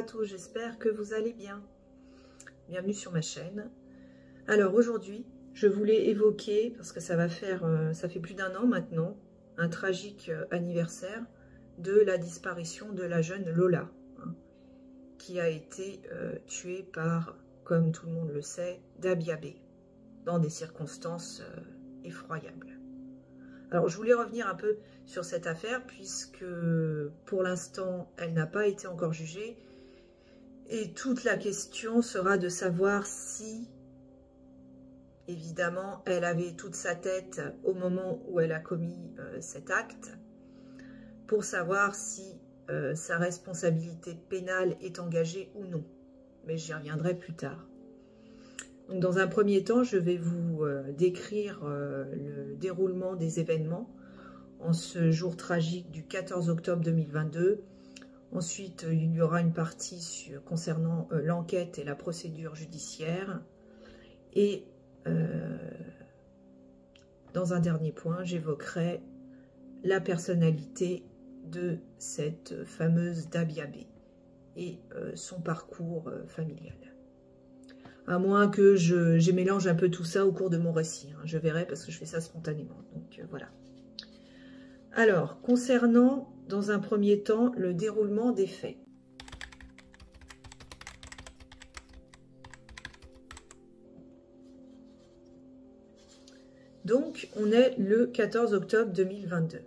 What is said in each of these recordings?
à tous, j'espère que vous allez bien. Bienvenue sur ma chaîne. Alors aujourd'hui, je voulais évoquer, parce que ça fait plus d'1 an maintenant, un tragique anniversaire de la disparition de la jeune Lola, hein, qui a été tuée par, comme tout le monde le sait, Dabia B, dans des circonstances effroyables. Alors, je voulais revenir un peu sur cette affaire, puisque pour l'instant, elle n'a pas été encore jugée. Et toute la question sera de savoir si, évidemment, elle avait toute sa tête au moment où elle a commis cet acte, pour savoir si sa responsabilité pénale est engagée ou non. Mais j'y reviendrai plus tard. Donc, dans un premier temps, je vais vous décrire le déroulement des événements en ce jour tragique du 14 octobre 2022. Ensuite, il y aura une partie concernant l'enquête et la procédure judiciaire. Et dans un dernier point, j'évoquerai la personnalité de cette fameuse Dabia B et son parcours familial. À moins que je mélange un peu tout ça au cours de mon récit. Hein. Je verrai parce que je fais ça spontanément. Donc voilà. Alors, concernant, dans un premier temps, le déroulement des faits. Donc, on est le 14 octobre 2022.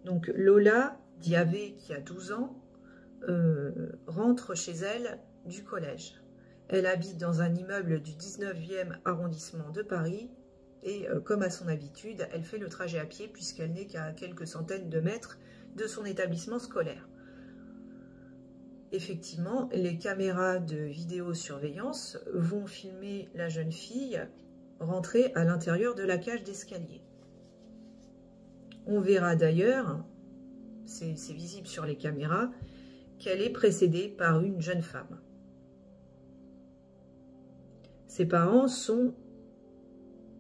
Donc, Lola Diavé, qui a 12 ans, rentre chez elle du collège. Elle habite dans un immeuble du 19e arrondissement de Paris et comme à son habitude, elle fait le trajet à pied puisqu'elle n'est qu'à quelques centaines de mètres de son établissement scolaire. Effectivement, les caméras de vidéosurveillance vont filmer la jeune fille rentrer à l'intérieur de la cage d'escalier. On verra d'ailleurs, c'est visible sur les caméras, qu'elle est précédée par une jeune femme. Ses parents sont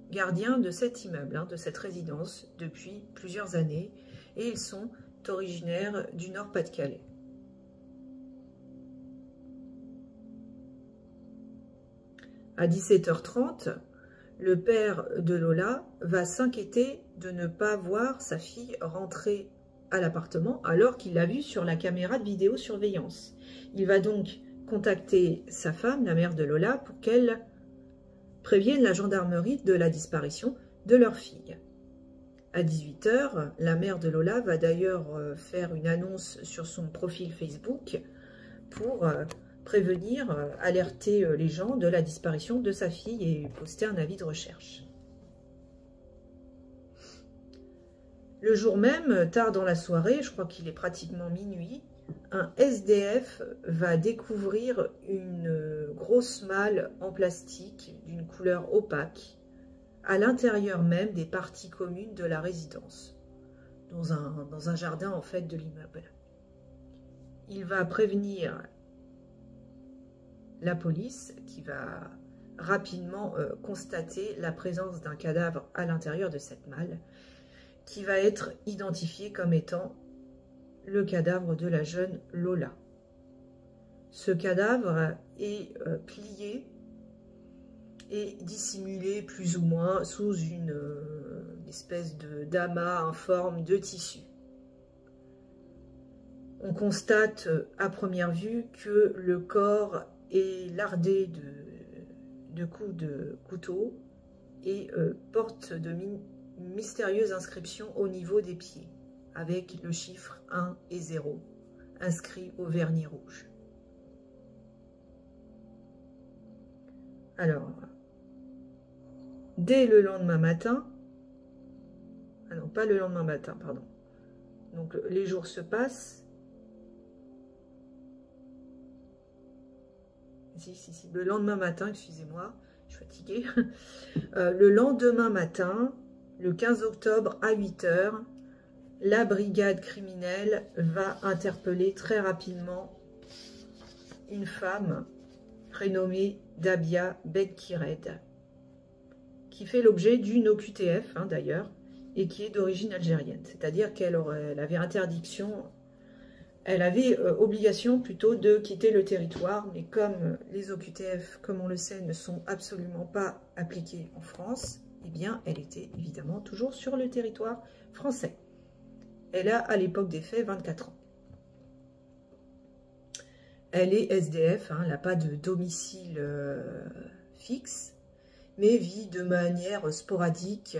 gardiens de cet immeuble, hein, de cette résidence, depuis plusieurs années, et ils sont originaires du Nord-Pas-de-Calais. À 17h30, le père de Lola va s'inquiéter de ne pas voir sa fille rentrer à l'appartement alors qu'il l'a vue sur la caméra de vidéosurveillance. Il va donc contacter sa femme, la mère de Lola, pour qu'elle préviennent la gendarmerie de la disparition de leur fille. À 18h, la mère de Lola va d'ailleurs faire une annonce sur son profil Facebook pour prévenir, alerter les gens de la disparition de sa fille et poster un avis de recherche. Le jour même, tard dans la soirée, je crois qu'il est pratiquement minuit, un SDF va découvrir une grosse malle en plastique d'une couleur opaque à l'intérieur même des parties communes de la résidence, dans un jardin en fait de l'immeuble. Il va prévenir la police qui va rapidement constater la présence d'un cadavre à l'intérieur de cette malle qui va être identifié comme étant le cadavre de la jeune Lola. Ce cadavre est plié et dissimulé plus ou moins sous une espèce d'amas informe de tissu. On constate à première vue que le corps est lardé de coups de couteau et porte de mystérieuses inscriptions au niveau des pieds, avec le chiffre 1 et 0 inscrit au vernis rouge. Alors, dès le lendemain matin, ah non, pas le lendemain matin, pardon. Donc, les jours se passent. Si, le lendemain matin, excusez-moi, je suis fatiguée. Le lendemain matin, le 15 octobre à 8h, la brigade criminelle va interpeller très rapidement une femme prénommée Dabia Benkired, qui fait l'objet d'une OQTF d'ailleurs, et qui est d'origine algérienne. C'est-à-dire qu'elle avait interdiction elle avait obligation plutôt de quitter le territoire, mais comme les OQTF, comme on le sait, ne sont absolument pas appliqués en France, eh bien, elle était évidemment toujours sur le territoire français. Elle a, à l'époque des faits, 24 ans. Elle est SDF, hein, elle n'a pas de domicile fixe, mais vit de manière sporadique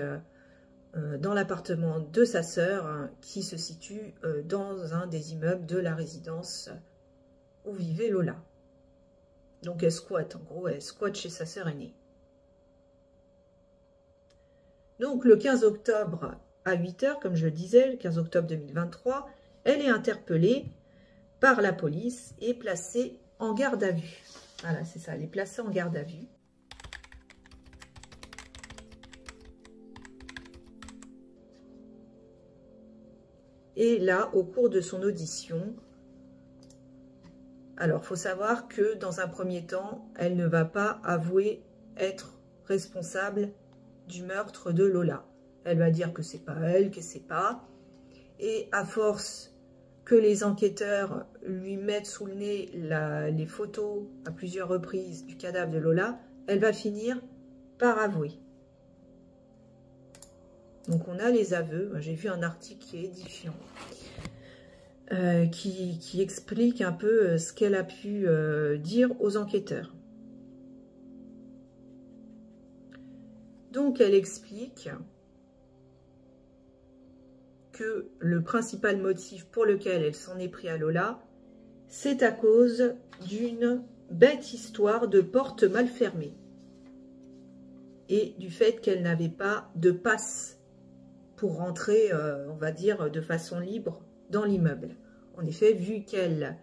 dans l'appartement de sa sœur, hein, qui se situe dans un des immeubles de la résidence où vivait Lola. Donc elle squatte, en gros, elle squatte chez sa sœur aînée. Donc le 15 octobre à 8 h, comme je le disais, le 15 octobre 2023, elle est interpellée par la police et placée en garde à vue. Voilà, c'est ça, elle est placée en garde à vue. Et là, au cours de son audition, alors, il faut savoir que dans un premier temps, elle ne va pas avouer être responsable du meurtre de Lola. Elle va dire que c'est pas elle, que c'est pas. Et à force que les enquêteurs lui mettent sous le nez les photos à plusieurs reprises du cadavre de Lola, elle va finir par avouer. Donc on a les aveux. J'ai vu un article qui est édifiant, qui explique un peu ce qu'elle a pu dire aux enquêteurs. Donc elle explique que le principal motif pour lequel elle s'en est pris à Lola, c'est à cause d'une bête histoire de porte mal fermée et du fait qu'elle n'avait pas de passe pour rentrer, on va dire, de façon libre dans l'immeuble. En effet, vu qu'elle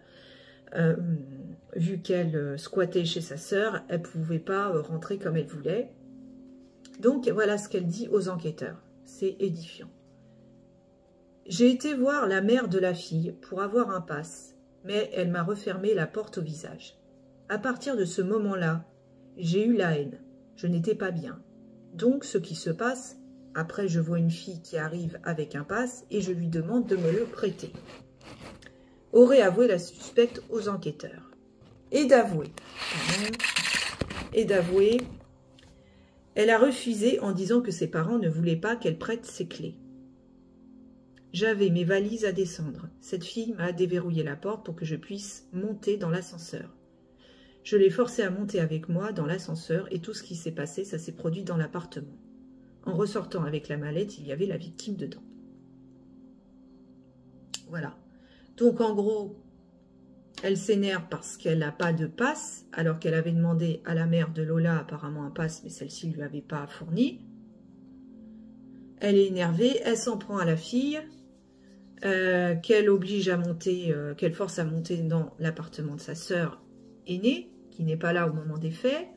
squattait chez sa sœur, elle ne pouvait pas rentrer comme elle voulait. Donc, voilà ce qu'elle dit aux enquêteurs. C'est édifiant. J'ai été voir la mère de la fille pour avoir un passe, mais elle m'a refermé la porte au visage. À partir de ce moment-là, j'ai eu la haine. Je n'étais pas bien. Donc, ce qui se passe, après je vois une fille qui arrive avec un passe et je lui demande de me le prêter. Aurait avoué la suspecte aux enquêteurs. Et d'avouer, elle a refusé en disant que ses parents ne voulaient pas qu'elle prête ses clés. J'avais mes valises à descendre. Cette fille m'a déverrouillé la porte pour que je puisse monter dans l'ascenseur. Je l'ai forcée à monter avec moi dans l'ascenseur et tout ce qui s'est passé, ça s'est produit dans l'appartement. En ressortant avec la mallette, il y avait la victime dedans. Voilà. Donc, en gros, elle s'énerve parce qu'elle n'a pas de passe, alors qu'elle avait demandé à la mère de Lola apparemment un passe, mais celle-ci ne lui avait pas fourni. Elle est énervée, elle s'en prend à la fille, qu'elle oblige à monter, qu'elle force à monter dans l'appartement de sa sœur aînée, qui n'est pas là au moment des faits.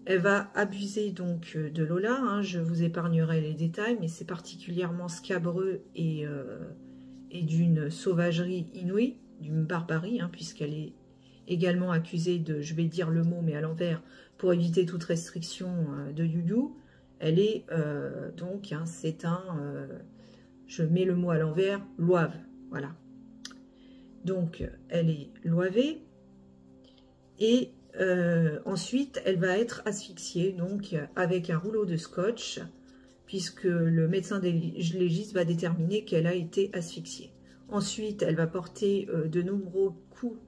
Elle va abuser donc de Lola, hein, je vous épargnerai les détails, mais c'est particulièrement scabreux et d'une sauvagerie inouïe, d'une barbarie, hein, puisqu'elle est également accusée de, je vais dire le mot mais à l'envers, pour éviter toute restriction de you-you. Elle est donc, hein, c'est un, je mets le mot à l'envers, loave, voilà. Donc, elle est loivée et ensuite, elle va être asphyxiée, donc avec un rouleau de scotch, puisque le médecin légiste va déterminer qu'elle a été asphyxiée. Ensuite, elle va porter de nombreux coups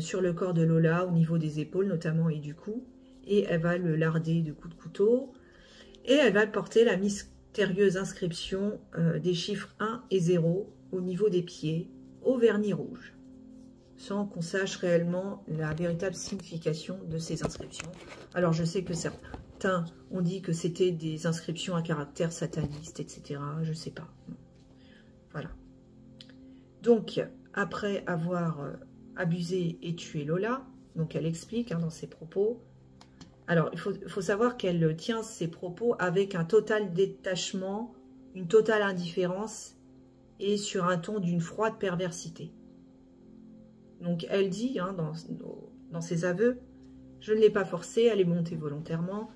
sur le corps de Lola, au niveau des épaules notamment et du cou, et elle va le larder de coups de couteau, et elle va porter la mystérieuse inscription des chiffres 1 et 0 au niveau des pieds, au vernis rouge, sans qu'on sache réellement la véritable signification de ces inscriptions. Alors, je sais que certains ont dit que c'était des inscriptions à caractère sataniste, etc. Je ne sais pas. Voilà. Donc, après avoir abusé et tué Lola, donc elle explique, hein, dans ses propos. Alors, il faut savoir qu'elle tient ses propos avec un total détachement, une totale indifférence et sur un ton d'une froide perversité. Donc, elle dit, hein, dans ses aveux, je ne l'ai pas forcée, elle est montée volontairement.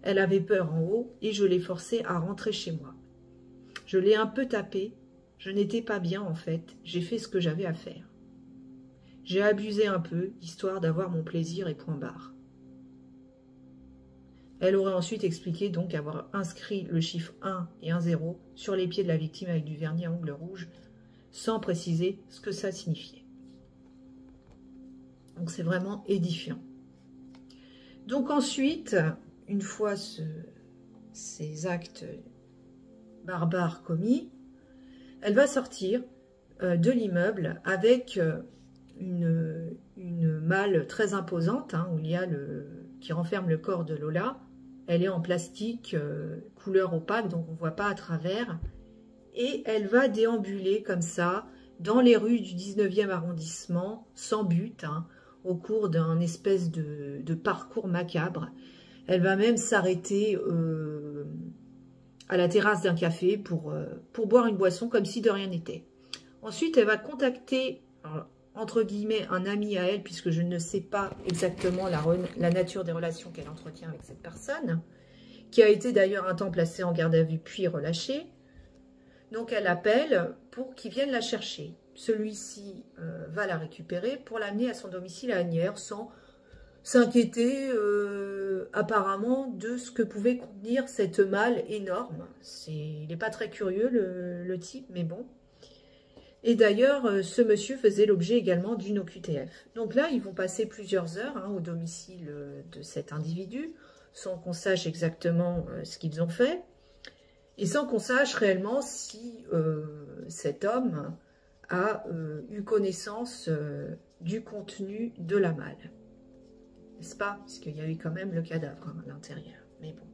Elle avait peur en haut et je l'ai forcée à rentrer chez moi. Je l'ai un peu tapée, Je n'étais pas bien en fait, j'ai fait ce que j'avais à faire. J'ai abusé un peu, histoire d'avoir mon plaisir et point barre. Elle aurait ensuite expliqué donc avoir inscrit le chiffre 1 et un 0 sur les pieds de la victime avec du vernis à ongles rouges, sans préciser ce que ça signifiait. Donc c'est vraiment édifiant. Donc ensuite, une fois ces actes barbares commis, elle va sortir de l'immeuble avec une malle très imposante, hein, où il y a qui renferme le corps de Lola. Elle est en plastique, couleur opaque, donc on ne voit pas à travers. Et elle va déambuler comme ça, dans les rues du 19e arrondissement, sans but, hein, au cours d'un espèce de parcours macabre. Elle va même s'arrêter à la terrasse d'un café pour boire une boisson comme si de rien n'était. Ensuite, elle va contacter, alors, entre guillemets, un ami à elle, puisque je ne sais pas exactement la nature des relations qu'elle entretient avec cette personne, qui a été d'ailleurs un temps placée en garde à vue puis relâchée. Donc elle appelle pour qu'il vienne la chercher. Celui-ci va la récupérer pour l'amener à son domicile à Asnières sans s'inquiéter apparemment de ce que pouvait contenir cette malle énorme. Il n'est pas très curieux le type, mais bon. Et d'ailleurs, ce monsieur faisait l'objet également d'une OQTF. Donc là, ils vont passer plusieurs heures hein, au domicile de cet individu, sans qu'on sache exactement ce qu'ils ont fait, et sans qu'on sache réellement si cet homme a eu connaissance du contenu de la malle. N'est-ce pas? Parce qu'il y avait quand même le cadavre hein, à l'intérieur. Mais bon.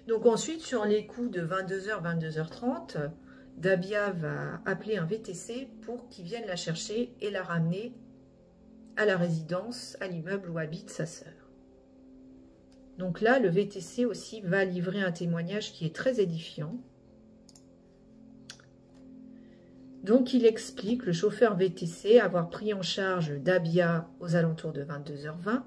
Donc ensuite, sur les coups de 22h, 22h30, Dabia va appeler un VTC pour qu'il vienne la chercher et la ramener à la résidence, à l'immeuble où habite sa sœur. Donc là, le VTC aussi va livrer un témoignage qui est très édifiant. Donc il explique, le chauffeur VTC, avoir pris en charge Dabia aux alentours de 22h20,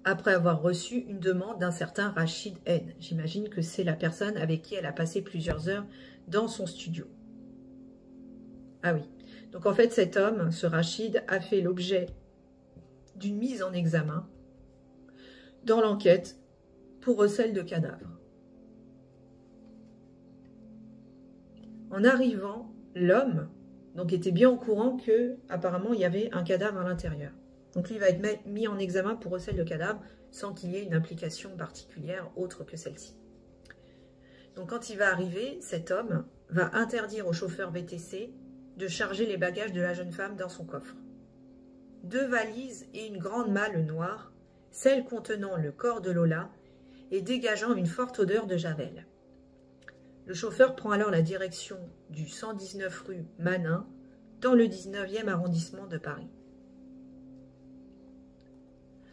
après avoir reçu une demande d'un certain Rachid N. J'imagine que c'est la personne avec qui elle a passé plusieurs heures dans son studio. Ah oui. Donc en fait, cet homme, ce Rachid, a fait l'objet d'une mise en examen dans l'enquête pour recel de cadavres. En arrivant, l'homme donc était bien au courant que apparemment il y avait un cadavre à l'intérieur. Donc lui va être mis en examen pour recel de cadavre sans qu'il y ait une implication particulière autre que celle-ci. Donc quand il va arriver, cet homme va interdire au chauffeur VTC de charger les bagages de la jeune femme dans son coffre. 2 valises et une grande malle noire, celle contenant le corps de Lola et dégageant une forte odeur de javel. Le chauffeur prend alors la direction du 119 rue Manin, dans le 19e arrondissement de Paris.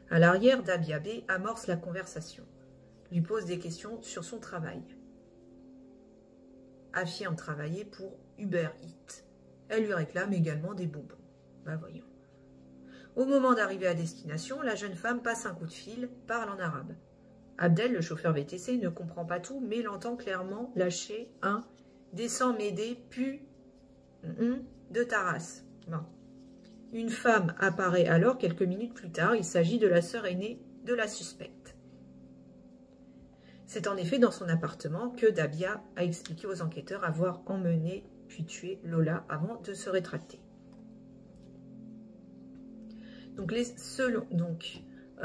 À l'arrière, Dabia B amorce la conversation, lui pose des questions sur son travail. Affirme travailler pour Uber Eats. Elle lui réclame également des bonbons. Ben voyons. Au moment d'arriver à destination, la jeune femme passe un coup de fil, parle en arabe. Abdel, le chauffeur VTC, ne comprend pas tout, mais l'entend clairement lâcher un « descends m'aider, pu de ta race ». Bon. Une femme apparaît alors quelques minutes plus tard. Il s'agit de la sœur aînée de la suspecte. C'est en effet dans son appartement que Dabia a expliqué aux enquêteurs avoir emmené puis tué Lola avant de se rétracter. Donc,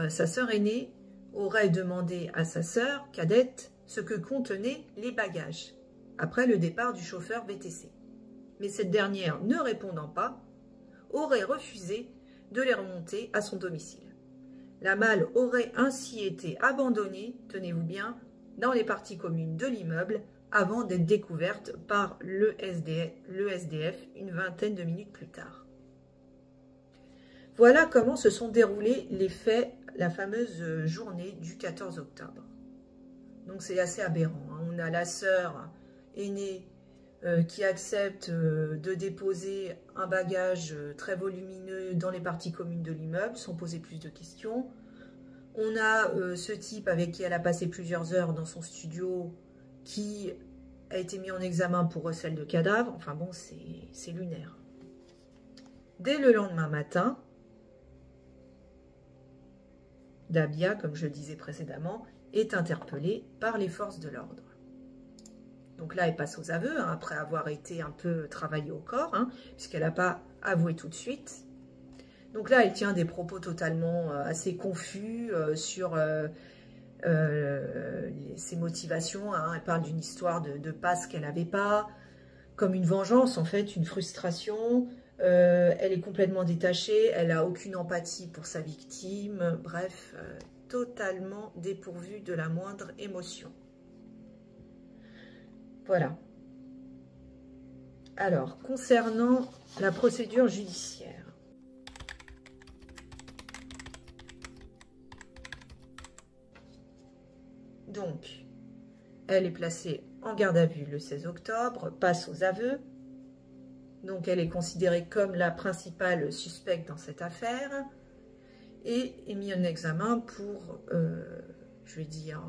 sa sœur aînée aurait demandé à sa sœur cadette ce que contenaient les bagages après le départ du chauffeur VTC. Mais cette dernière, ne répondant pas, aurait refusé de les remonter à son domicile. La malle aurait ainsi été abandonnée, tenez-vous bien, dans les parties communes de l'immeuble avant d'être découverte par le SDF une vingtaine de minutes plus tard. Voilà comment se sont déroulés les faits la fameuse journée du 14 octobre. Donc c'est assez aberrant. Hein. On a la sœur aînée qui accepte de déposer un bagage très volumineux dans les parties communes de l'immeuble sans poser plus de questions. On a ce type avec qui elle a passé plusieurs heures dans son studio qui a été mis en examen pour recel de cadavre. Enfin bon, c'est lunaire. Dès le lendemain matin, Dabia, comme je le disais précédemment, est interpellée par les forces de l'ordre. Donc là, elle passe aux aveux, hein, après avoir été un peu travaillée au corps, hein, puisqu'elle n'a pas avoué tout de suite. Donc là, elle tient des propos totalement assez confus sur ses motivations. Hein. Elle parle d'une histoire de passe qu'elle n'avait pas, comme une vengeance, en fait, une frustration. Elle est complètement détachée, elle n'a aucune empathie pour sa victime. Bref, totalement dépourvue de la moindre émotion. Voilà. Alors, concernant la procédure judiciaire. Donc, elle est placée en garde à vue le 16 octobre, passe aux aveux. Donc, elle est considérée comme la principale suspecte dans cette affaire et est mise en examen pour, je vais dire,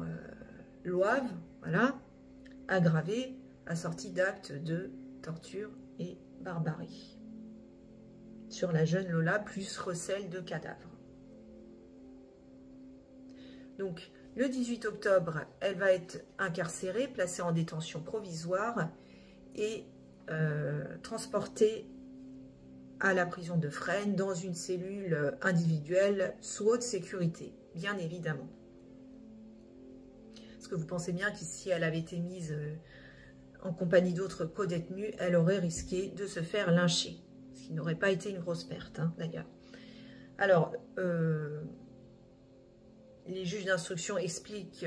l'OAV, voilà, aggravé, assorti d'actes de torture et barbarie sur la jeune Lola, plus recel de cadavres. Donc, le 18 octobre, elle va être incarcérée, placée en détention provisoire et transportée à la prison de Fresnes dans une cellule individuelle sous haute sécurité, bien évidemment. Parce que vous pensez bien que si elle avait été mise en compagnie d'autres co-détenus, elle aurait risqué de se faire lyncher, ce qui n'aurait pas été une grosse perte, hein, d'ailleurs. Alors, les juges d'instruction expliquent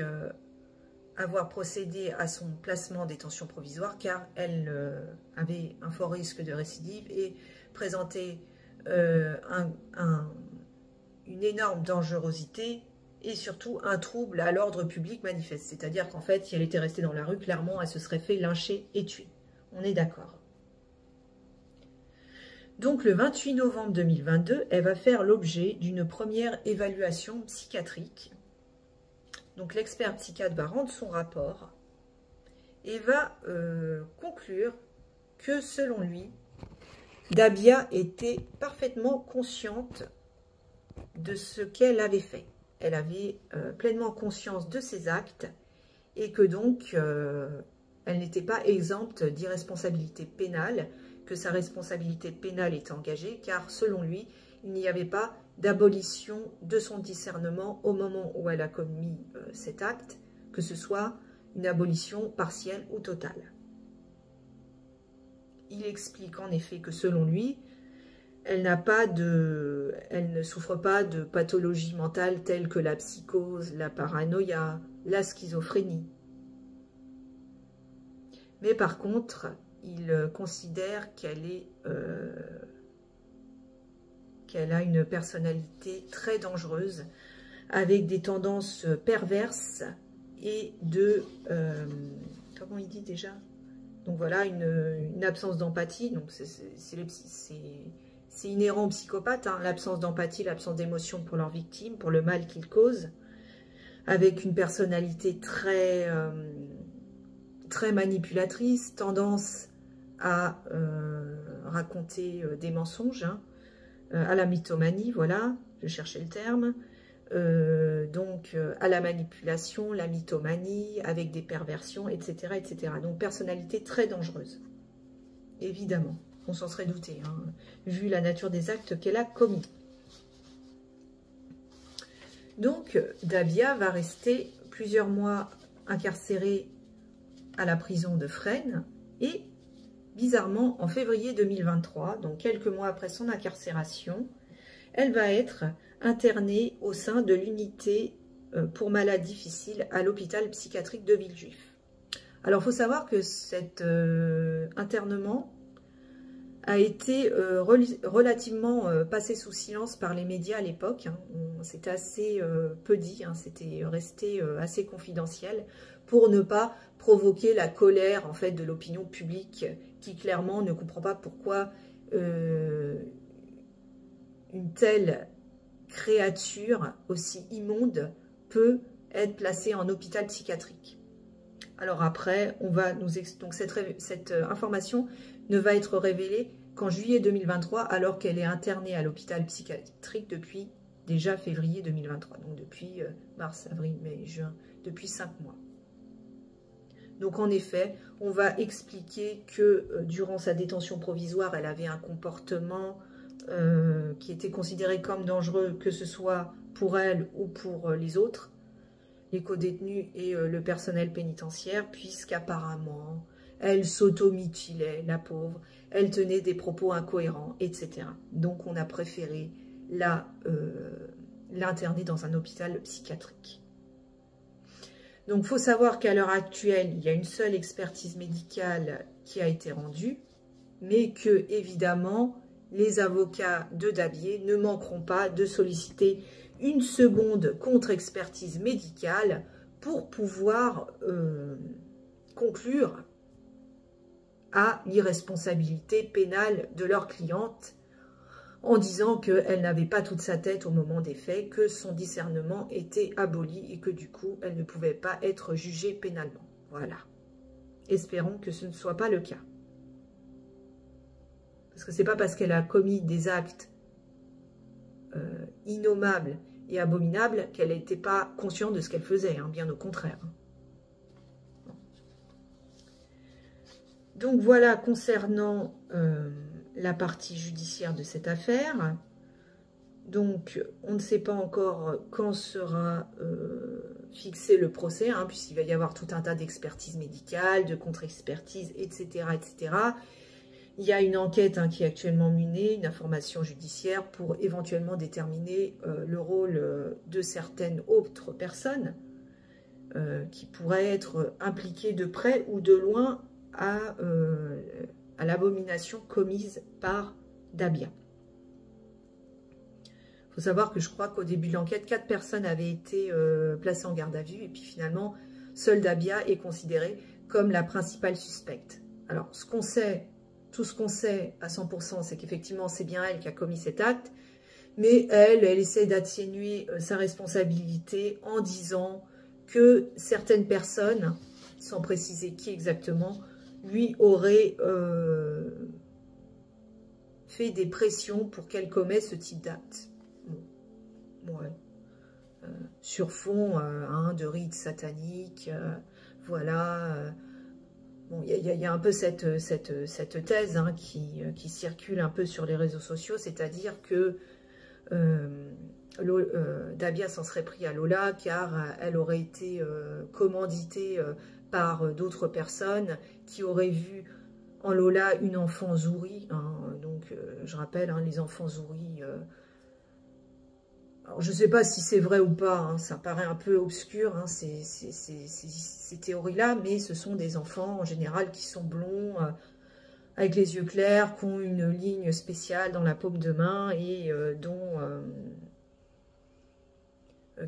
avoir procédé à son placement en détention provisoire car elle avait un fort risque de récidive et présentait une énorme dangerosité et surtout un trouble à l'ordre public manifeste. C'est-à-dire qu'en fait, si elle était restée dans la rue, clairement, elle se serait fait lyncher et tuer. On est d'accord. Donc, le 28 novembre 2022, elle va faire l'objet d'une première évaluation psychiatrique. Donc, l'expert psychiatre va rendre son rapport et va conclure que, selon lui, Dabia était parfaitement consciente de ce qu'elle avait fait. Elle avait pleinement conscience de ses actes et que donc, elle n'était pas exempte d'irresponsabilité pénale, que sa responsabilité pénale était engagée, car selon lui, il n'y avait pas d'abolition de son discernement au moment où elle a commis cet acte, que ce soit une abolition partielle ou totale. Il explique en effet que selon lui, elle ne souffre pas de pathologies mentales telles que la psychose, la paranoïa, la schizophrénie. Mais par contre, il considère qu'elle a une personnalité très dangereuse, avec des tendances perverses et comment il dit déjà? Donc voilà, une absence d'empathie. Donc c'est inhérent aux psychopathes, hein, l'absence d'empathie, l'absence d'émotion pour leurs victimes, pour le mal qu'ils causent, avec une personnalité très manipulatrice, tendance à raconter des mensonges, hein, à la mythomanie, voilà, je cherchais le terme, donc à la manipulation, la mythomanie, avec des perversions, etc., etc. Donc personnalité très dangereuse, évidemment, on s'en serait douté, hein, vu la nature des actes qu'elle a commis. Donc Dabia va rester plusieurs mois incarcérée à la prison de Fresnes et bizarrement, en février 2023, donc quelques mois après son incarcération, elle va être internée au sein de l'unité pour malades difficiles à l'hôpital psychiatrique de Villejuif. Alors, il faut savoir que cet internement a été relativement passé sous silence par les médias à l'époque. Hein. C'était assez peu dit, hein, c'était resté assez confidentiel pour ne pas provoquer la colère en fait de l'opinion publique qui clairement ne comprend pas pourquoi une telle créature aussi immonde peut être placée en hôpital psychiatrique. Alors après, donc cette information ne va être révélée qu'en juillet 2023, alors qu'elle est internée à l'hôpital psychiatrique depuis déjà février 2023. Donc depuis mars, avril, mai, juin, depuis 5 mois. Donc en effet, on va expliquer que durant sa détention provisoire, elle avait un comportement qui était considéré comme dangereux, que ce soit pour elle ou pour les autres, les co-détenus et le personnel pénitentiaire, puisqu'apparemment, elle s'automutilait, la pauvre, elle tenait des propos incohérents, etc. Donc on a préféré l'interner dans un hôpital psychiatrique. Donc, il faut savoir qu'à l'heure actuelle, il y a une seule expertise médicale qui a été rendue, mais que, évidemment, les avocats de Dabié ne manqueront pas de solliciter une seconde contre-expertise médicale pour pouvoir conclure à l'irresponsabilité pénale de leur cliente, en disant qu'elle n'avait pas toute sa tête au moment des faits, que son discernement était aboli et que du coup, elle ne pouvait pas être jugée pénalement. Voilà. Espérons que ce ne soit pas le cas. Parce que c'est pas parce qu'elle a commis des actes innommables et abominables qu'elle n'était pas consciente de ce qu'elle faisait, hein, bien au contraire. Donc voilà, concernant la partie judiciaire de cette affaire. Donc, on ne sait pas encore quand sera fixé le procès, hein, puisqu'il va y avoir tout un tas d'expertises médicales, de contre-expertises, etc., etc. Il y a une enquête qui est actuellement menée, une information judiciaire pour éventuellement déterminer le rôle de certaines autres personnes qui pourraient être impliquées de près ou de loin à l'abomination commise par Dabia. Il faut savoir que je crois qu'au début de l'enquête, 4 personnes avaient été placées en garde à vue et puis finalement, seule Dabia est considérée comme la principale suspecte. Alors, tout ce qu'on sait à 100%, c'est qu'effectivement, c'est bien elle qui a commis cet acte, mais elle essaie d'atténuer sa responsabilité en disant que certaines personnes, sans préciser qui exactement, lui auraient fait des pressions pour qu'elle commette ce type d'acte. Bon, ouais. Sur fond de rites sataniques, voilà. Bon, il y a un peu cette thèse qui circule un peu sur les réseaux sociaux, c'est-à-dire que Dabia s'en serait pris à Lola car elle aurait été commanditée par d'autres personnes qui auraient vu en Lola une enfant Zouri. Donc, je rappelle, les enfants Zouri... alors, je ne sais pas si c'est vrai ou pas, ça paraît un peu obscur, ces théories-là, mais ce sont des enfants, en général, qui sont blonds, avec les yeux clairs, qui ont une ligne spéciale dans la paume de main et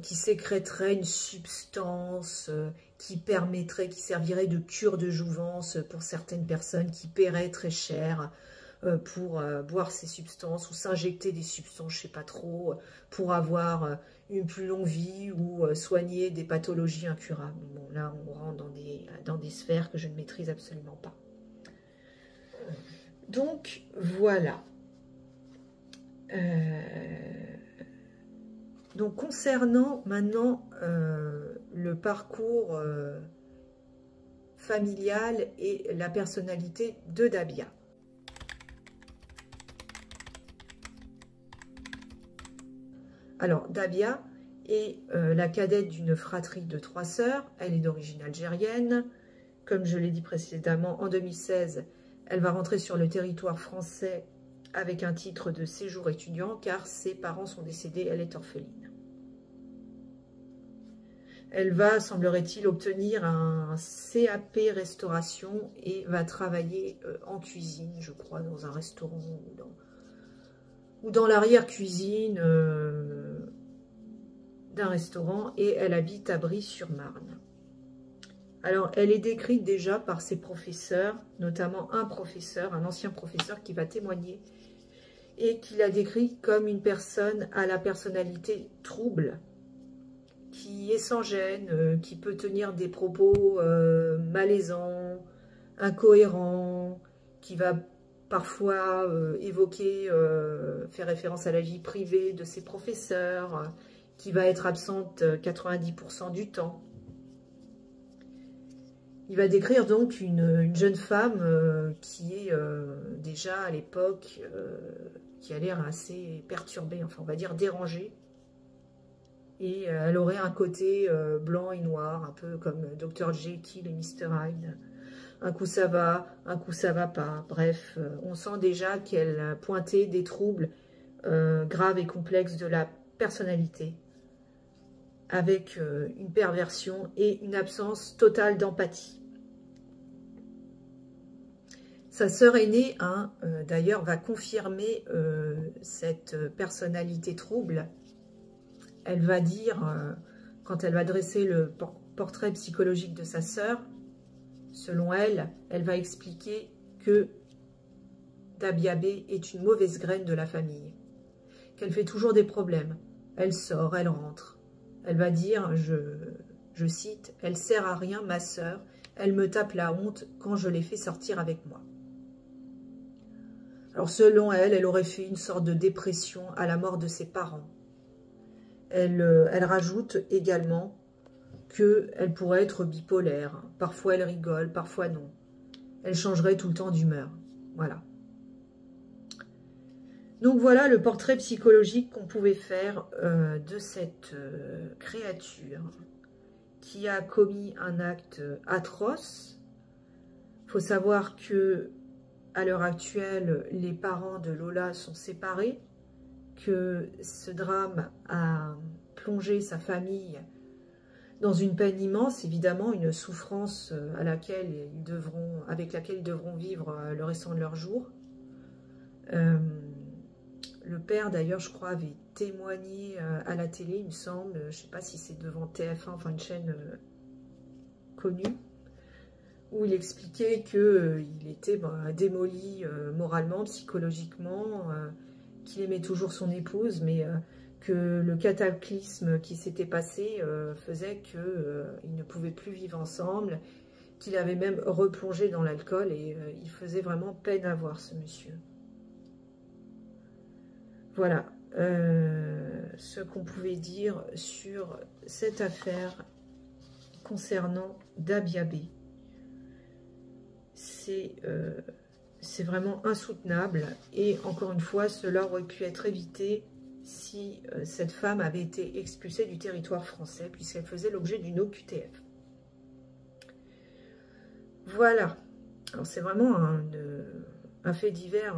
qui sécréterait une substance qui servirait de cure de jouvence pour certaines personnes qui paieraient très cher pour boire ces substances ou s'injecter des substances, je ne sais pas trop, pour avoir une plus longue vie ou soigner des pathologies incurables. Bon, là, on rentre dans des sphères que je ne maîtrise absolument pas. Donc, voilà. Donc, concernant maintenant le parcours familial et la personnalité de Dabia. Alors, Dabia est la cadette d'une fratrie de 3 sœurs. Elle est d'origine algérienne. Comme je l'ai dit précédemment, en 2016, elle va rentrer sur le territoire français avec un titre de séjour étudiant car ses parents sont décédés, elle est orpheline. Elle va, semblerait-il, obtenir un CAP restauration et va travailler en cuisine, je crois, dans un restaurant ou dans l'arrière-cuisine d'un restaurant, et elle habite à Brie-sur-Marne. Alors, elle est décrite déjà par ses professeurs, notamment un ancien professeur qui va témoigner, et qui la décrit comme une personne à la personnalité trouble, qui est sans gêne, qui peut tenir des propos malaisants, incohérents, qui va parfois évoquer, faire référence à la vie privée de ses professeurs, qui va être absente 90% du temps. Il va décrire donc une jeune femme qui est déjà à l'époque, qui a l'air assez perturbée, enfin on va dire dérangée. Et elle aurait un côté blanc et noir, un peu comme Dr. Jekyll et Mr. Hyde. Un coup ça va pas. Bref, on sent déjà qu'elle pointait des troubles graves et complexes de la personnalité, avec une perversion et une absence totale d'empathie. Sa sœur aînée, d'ailleurs, va confirmer cette personnalité trouble. Elle va dire, quand elle va dresser le portrait psychologique de sa sœur, selon elle, elle va expliquer que Dabiabé est une mauvaise graine de la famille, qu'elle fait toujours des problèmes. Elle sort, elle rentre. Elle va dire, je cite, « Elle sert à rien, ma sœur. Elle me tape la honte quand je l'ai fait sortir avec moi. » Alors selon elle, elle aurait fait une sorte de dépression à la mort de ses parents. Elle rajoute également qu'elle pourrait être bipolaire. Parfois elle rigole, parfois non. Elle changerait tout le temps d'humeur. Voilà. Donc voilà le portrait psychologique qu'on pouvait faire de cette créature qui a commis un acte atroce. Il faut savoir que à l'heure actuelle, les parents de Lola sont séparés, que ce drame a plongé sa famille dans une peine immense, évidemment, une souffrance avec laquelle ils devront vivre le restant de leurs jours. Le père, d'ailleurs, je crois, avait témoigné à la télé, il me semble, je ne sais pas si c'est devant TF1, enfin une chaîne connue, où il expliquait qu'il était démoli moralement, psychologiquement, qu'il aimait toujours son épouse, mais que le cataclysme qui s'était passé faisait qu'ils ne pouvaient plus vivre ensemble, qu'il avait même replongé dans l'alcool et il faisait vraiment peine à voir ce monsieur. Voilà ce qu'on pouvait dire sur cette affaire concernant Dabiabé. C'est vraiment insoutenable et encore une fois, cela aurait pu être évité si cette femme avait été expulsée du territoire français puisqu'elle faisait l'objet d'une OQTF. Voilà, alors c'est vraiment un fait divers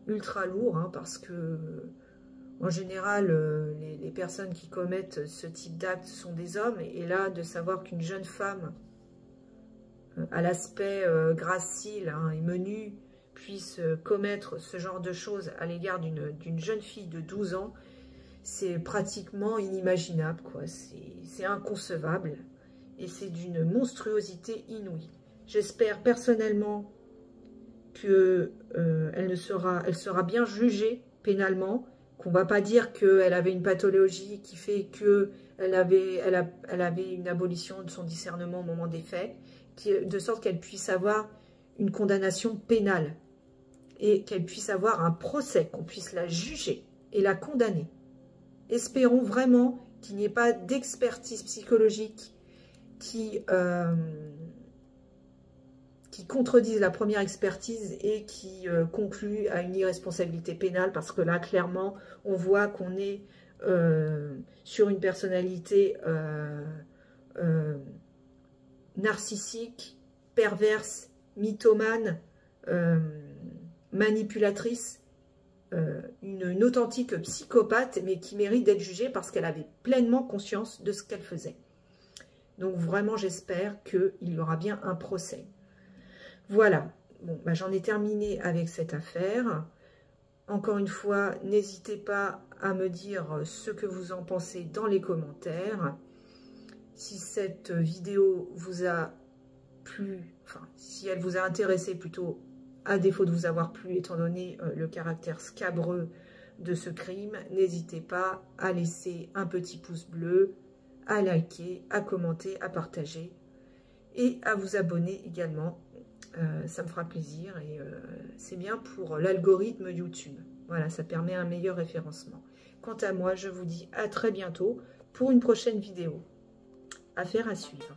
ultra lourd parce que en général les personnes qui commettent ce type d'acte sont des hommes et là de savoir qu'une jeune femme à l'aspect gracile et menu, puisse commettre ce genre de choses à l'égard d'une jeune fille de 12 ans, c'est pratiquement inimaginable, quoi. C'est inconcevable et c'est d'une monstruosité inouïe. J'espère personnellement qu'elle sera bien jugée pénalement, qu'on ne va pas dire qu'elle avait une pathologie qui fait qu'elle avait une abolition de son discernement au moment des faits, de sorte qu'elle puisse avoir une condamnation pénale et qu'elle puisse avoir un procès, qu'on puisse la juger et la condamner. Espérons vraiment qu'il n'y ait pas d'expertise psychologique qui contredise la première expertise et qui conclut à une irresponsabilité pénale, parce que là, clairement, on voit qu'on est sur une personnalité narcissique, perverse, mythomane, manipulatrice, une authentique psychopathe, mais qui mérite d'être jugée parce qu'elle avait pleinement conscience de ce qu'elle faisait. Donc vraiment, j'espère qu'il y aura bien un procès. Voilà, bon, j'en ai terminé avec cette affaire. Encore une fois, n'hésitez pas à me dire ce que vous en pensez dans les commentaires. Si cette vidéo vous a plu, enfin, si elle vous a intéressé plutôt, à défaut de vous avoir plu, étant donné le caractère scabreux de ce crime, n'hésitez pas à laisser un petit pouce bleu, à liker, à commenter, à partager et à vous abonner également. Ça me fera plaisir et c'est bien pour l'algorithme YouTube. Voilà, ça permet un meilleur référencement. Quant à moi, je vous dis à très bientôt pour une prochaine vidéo. Affaire à suivre.